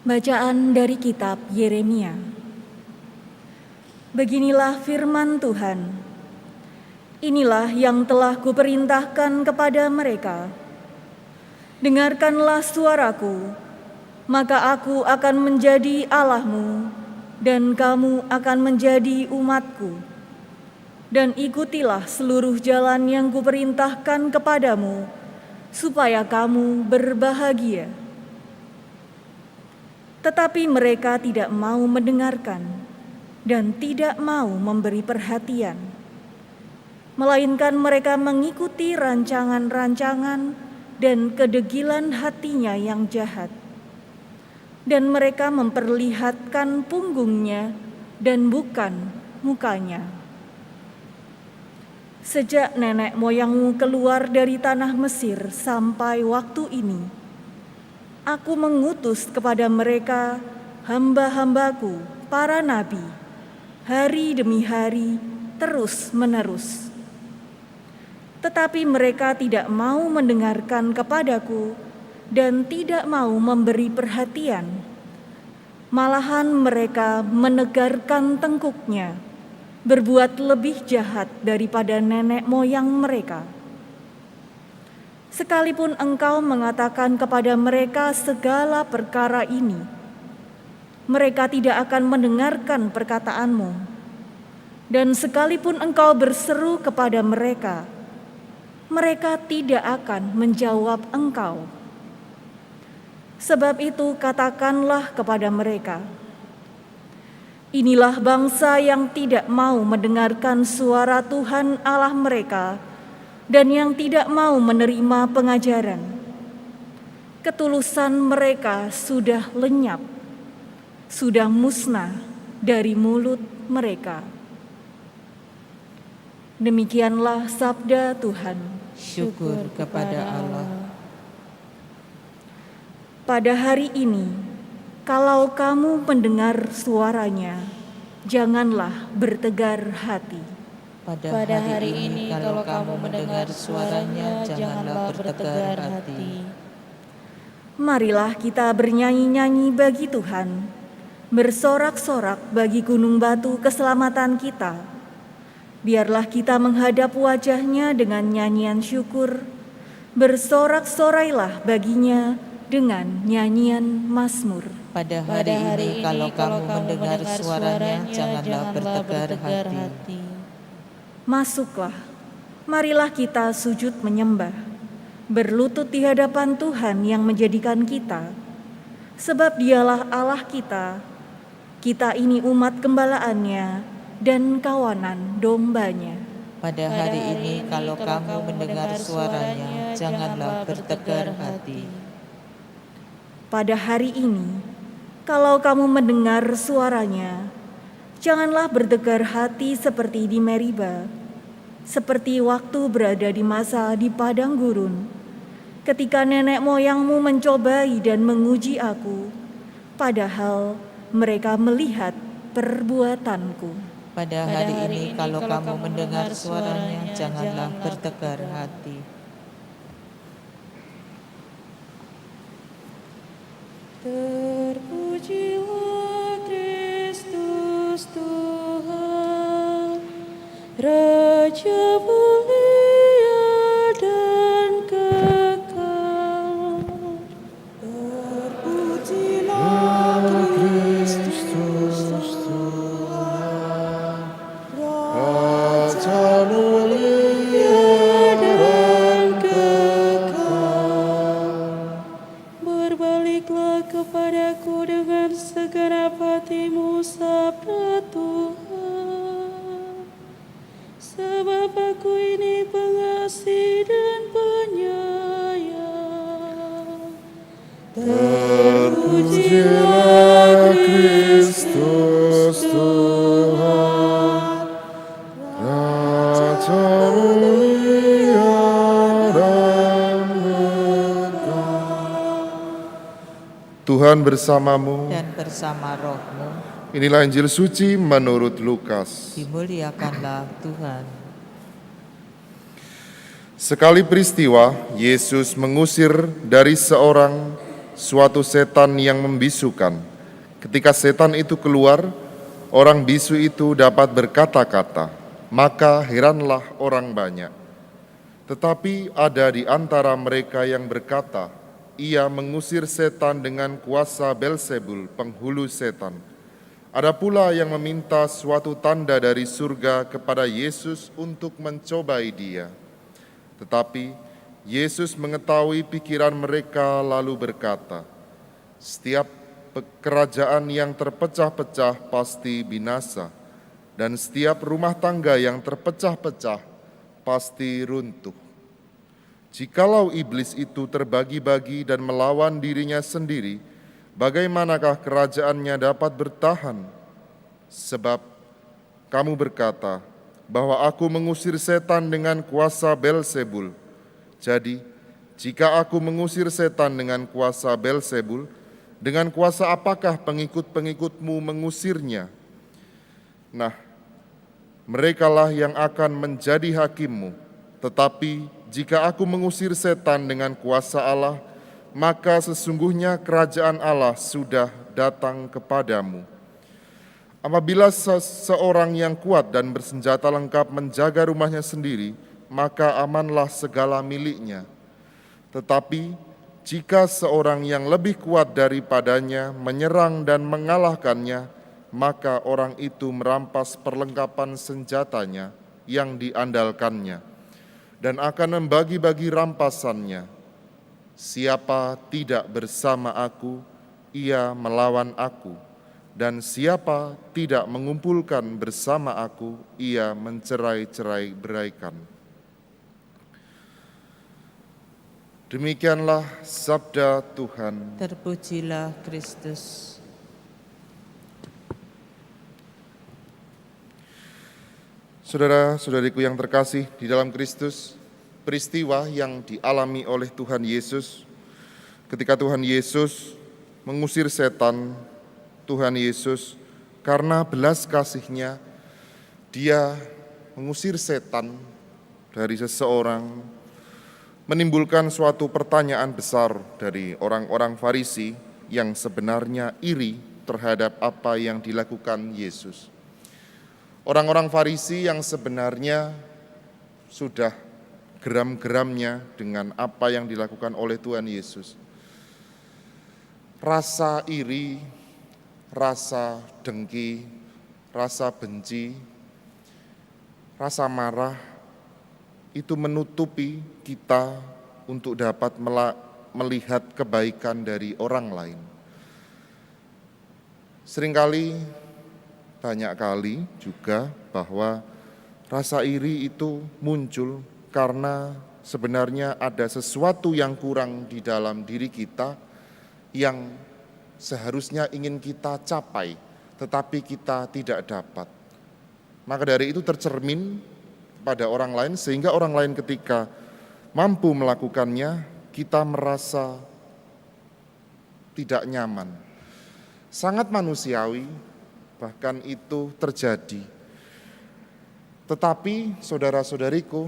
Bacaan dari kitab Yeremia. Beginilah firman Tuhan. Inilah yang telah kuperintahkan kepada mereka. Dengarkanlah suaraku, maka aku akan menjadi Allahmu, dan kamu akan menjadi umatku. Dan ikutilah seluruh jalan yang kuperintahkan kepadamu, supaya kamu berbahagia. Tetapi mereka tidak mau mendengarkan dan tidak mau memberi perhatian, melainkan mereka mengikuti rancangan-rancangan dan kedegilan hatinya yang jahat. Dan mereka memperlihatkan punggungnya dan bukan mukanya. Sejak nenek moyangmu keluar dari tanah Mesir sampai waktu ini, Aku mengutus kepada mereka hamba-hambaku, para nabi, hari demi hari, terus-menerus. Tetapi mereka tidak mau mendengarkan kepadaku dan tidak mau memberi perhatian. Malahan mereka menegarkan tengkuknya, berbuat lebih jahat daripada nenek moyang mereka. Sekalipun engkau mengatakan kepada mereka segala perkara ini, mereka tidak akan mendengarkan perkataanmu. Dan sekalipun engkau berseru kepada mereka, mereka tidak akan menjawab engkau. Sebab itu katakanlah kepada mereka, inilah bangsa yang tidak mau mendengarkan suara Tuhan Allah mereka, dan yang tidak mau menerima pengajaran. Ketulusan mereka sudah lenyap, sudah musnah dari mulut mereka. Demikianlah sabda Tuhan. Syukur kepada Allah. Pada hari ini, kalau kamu mendengar suaranya, janganlah bertegar hati. Pada hari ini kalau kamu mendengar suaranya, janganlah bertegar hati. Marilah kita bernyanyi-nyanyi bagi Tuhan, bersorak-sorak bagi gunung batu keselamatan kita. Biarlah kita menghadap wajah-Nya dengan nyanyian syukur, bersorak-sorailah baginya dengan nyanyian mazmur. Pada hari ini kalau kamu mendengar suaranya, janganlah bertegar hati. Masuklah, marilah kita sujud menyembah, berlutut di hadapan Tuhan yang menjadikan kita, sebab Dialah Allah kita, kita ini umat gembalaannya dan kawanan dombanya. Pada hari ini kalau kamu mendengar suaranya, janganlah bertegar hati. Pada hari ini, kalau kamu mendengar suaranya, janganlah bertegar hati seperti di Meriba, seperti waktu berada di masa di padang gurun, ketika nenek moyangmu mencobai dan menguji aku, padahal mereka melihat perbuatanku. Pada hari ini kalau kamu mendengar suaranya, janganlah bertegar hati. Terpujilah Kristus Tuhan, Raja mulia dan kekal. Terpujilah Kristus Tuhan, Raja mulia dan kekal. Berbaliklah kepadaku dengan segenap hatimu, sabda Tuhan. Sebab aku ini pengasih dan penyayang. Terpujilah Kristus Tuhan, Raja mulia dan kekal. Tuhan bersamamu. Dan bersama rohmu, Inilah Injil suci menurut Lukas. dimuliakanlah Tuhan. Sekali peristiwa, Yesus mengusir dari seorang suatu setan yang membisukan. Ketika setan itu keluar, orang bisu itu dapat berkata-kata, maka heranlah orang banyak. Tetapi ada di antara mereka yang berkata, ia mengusir setan dengan kuasa Belzebul, penghulu setan. Ada pula yang meminta suatu tanda dari surga kepada Yesus untuk mencobai dia. Tetapi Yesus mengetahui pikiran mereka lalu berkata, setiap kerajaan yang terpecah-pecah pasti binasa, dan setiap rumah tangga yang terpecah-pecah pasti runtuh. Jikalau iblis itu terbagi-bagi dan melawan dirinya sendiri, bagaimanakah kerajaannya dapat bertahan? Sebab kamu berkata bahwa aku mengusir setan dengan kuasa Belzebul. Jadi, jika aku mengusir setan dengan kuasa Belzebul, dengan kuasa apakah pengikut-pengikutmu mengusirnya? Nah, merekalah yang akan menjadi hakimmu. Tetapi jika aku mengusir setan dengan kuasa Allah, maka sesungguhnya kerajaan Allah sudah datang kepadamu. Apabila seseorang yang kuat dan bersenjata lengkap menjaga rumahnya sendiri, maka amanlah segala miliknya. Tetapi jika seorang yang lebih kuat daripadanya menyerang dan mengalahkannya, maka orang itu merampas perlengkapan senjatanya yang diandalkannya dan akan membagi-bagi rampasannya. Siapa tidak bersama aku, ia melawan aku, dan siapa tidak mengumpulkan bersama aku, ia mencerai-cerai-beraikan. Demikianlah sabda Tuhan. Terpujilah Kristus. Saudara-saudariku yang terkasih di dalam Kristus, peristiwa yang dialami oleh Tuhan Yesus ketika Tuhan Yesus mengusir setan, Tuhan Yesus karena belas kasih-Nya, Dia mengusir setan dari seseorang, menimbulkan suatu pertanyaan besar dari orang-orang Farisi yang sebenarnya iri terhadap apa yang dilakukan Yesus. Orang-orang Farisi yang sebenarnya sudah geram-geramnya dengan apa yang dilakukan oleh Tuhan Yesus. Rasa iri, rasa dengki, rasa benci, rasa marah, itu menutupi kita untuk dapat melihat kebaikan dari orang lain. Seringkali, banyak kali juga bahwa rasa iri itu muncul karena sebenarnya ada sesuatu yang kurang di dalam diri kita yang seharusnya ingin kita capai, tetapi kita tidak dapat. Maka dari itu tercermin pada orang lain, sehingga orang lain ketika mampu melakukannya, kita merasa tidak nyaman. Sangat manusiawi, bahkan itu terjadi. Tetapi saudara-saudariku,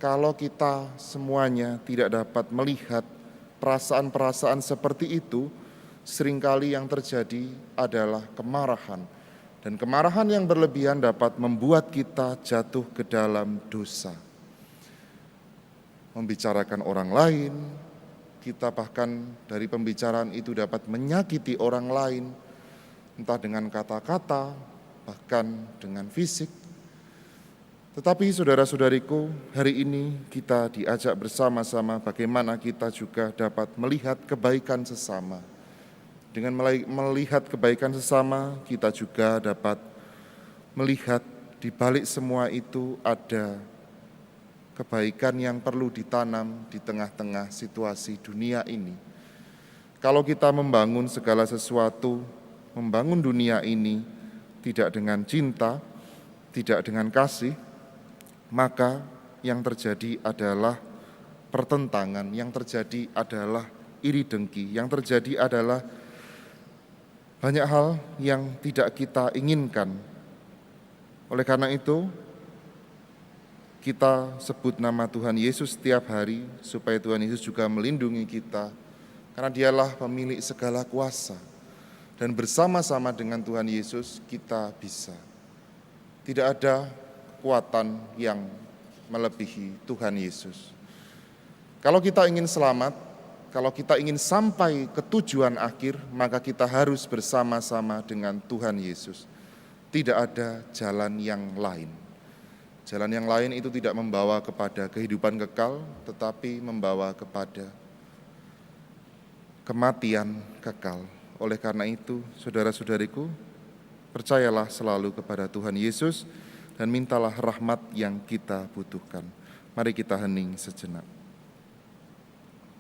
kalau kita semuanya tidak dapat melihat perasaan-perasaan seperti itu, seringkali yang terjadi adalah kemarahan. Dan kemarahan yang berlebihan dapat membuat kita jatuh ke dalam dosa. Membicarakan orang lain, kita bahkan dari pembicaraan itu dapat menyakiti orang lain, entah dengan kata-kata, bahkan dengan fisik. Tetapi saudara-saudariku, hari ini kita diajak bersama-sama bagaimana kita juga dapat melihat kebaikan sesama. Dengan melihat kebaikan sesama, kita juga dapat melihat di balik semua itu ada kebaikan yang perlu ditanam di tengah-tengah situasi dunia ini. Kalau kita membangun segala sesuatu, membangun dunia ini tidak dengan cinta, tidak dengan kasih, maka yang terjadi adalah pertentangan, yang terjadi adalah iri dengki, yang terjadi adalah banyak hal yang tidak kita inginkan. Oleh karena itu, kita sebut nama Tuhan Yesus setiap hari, supaya Tuhan Yesus juga melindungi kita, karena Dialah pemilik segala kuasa. Dan bersama-sama dengan Tuhan Yesus kita bisa. Tidak ada kekuatan yang melebihi Tuhan Yesus. Kalau kita ingin selamat, kalau kita ingin sampai ke tujuan akhir, maka kita harus bersama-sama dengan Tuhan Yesus. Tidak ada jalan yang lain. Jalan yang lain itu tidak membawa kepada kehidupan kekal, tetapi membawa kepada kematian kekal. Oleh karena itu, saudara-saudariku, percayalah selalu kepada Tuhan Yesus dan mintalah rahmat yang kita butuhkan. Mari kita hening sejenak.